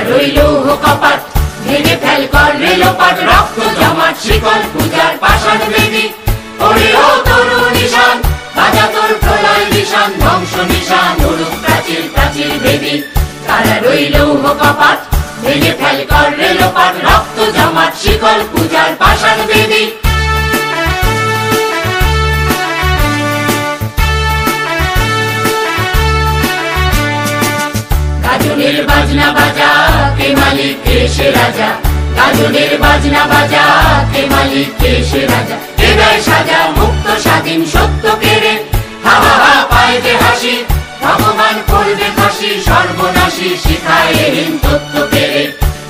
রইল কপাট ভেঙে ফেল কর রেলোপাট রক্ত জমাট শিকল পূজার পাষাণ বেদী ওরে ও তরু নিশান বাজা তোর প্রলয় নিশান ধ্বংস নিশান উড়ুক প্রাচীর প্রাচীর বেদী তারা রইল কপাট ভেঙে ফেল কর রেলোপাট রক্ত জমাট শিকল পূজার পাষাণ বেদী গাজনের বাজনা বাজা কে মালিক কে সে রাজা গাজনের বাজনা বাজা কে মালিক কে সে রাজা কে দেয় সাজা মুক্ত স্বাধীন সত্য কেড়ে হা হা হা পায় যে হাসি ভগবান করবে ফাঁসি সর্বনাশী শিখায় হীন তত্ত্ব কেড়ে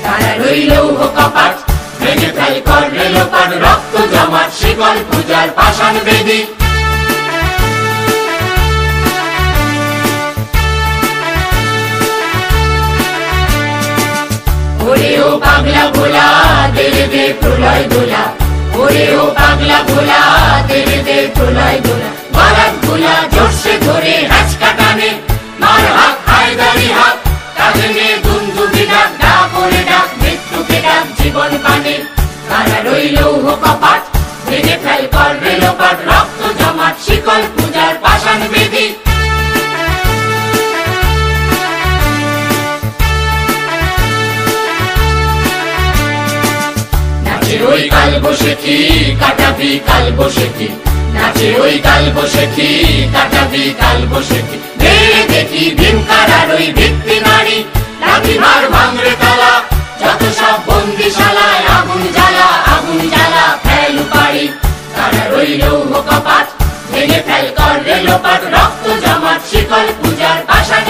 তারা রইল কপাট ভেঙে ফেল কর রেলোপাট রক্ত জমাট শিকল পূজার পাষাণ বেদী ওরে ও পাগলা ভোলা দেরে দে প্রলয় দোলা ওরে ও পাগলা ভোলা দেরে দে প্রলয় দোলা বারাত ভোলা জোরসে ধরে হাঁচকা টানে মার হাত হায়দারি হাত কাঁধে নিয়ে দুন্দুবি ডাক ডাক ওরে ডাক মৃত্যুকে ডাক জীবন পানে তারা রইল কপাট ভেঙে ফেল কর রেলোপাট রক্ত জমাট শিকল পূজার পাষাণ বেদী ওই কাল বসেছি কাটাবি কাল বসেছি নাচে ওই কাল বসেছি কাটাবি কাল বসেছি ভেড়ে দেখি ভীমকারার ওই ভিত্তি নারী লাঠি মার ভাঙরে তালা যত সব বন্দিশালায় আগুন জ্বালা ফেল পাড়ি তারা রইল কপাট ভেঙে ফেল কর রেলোপাট রক্ত জমাট শিকল পূজার পাষাণ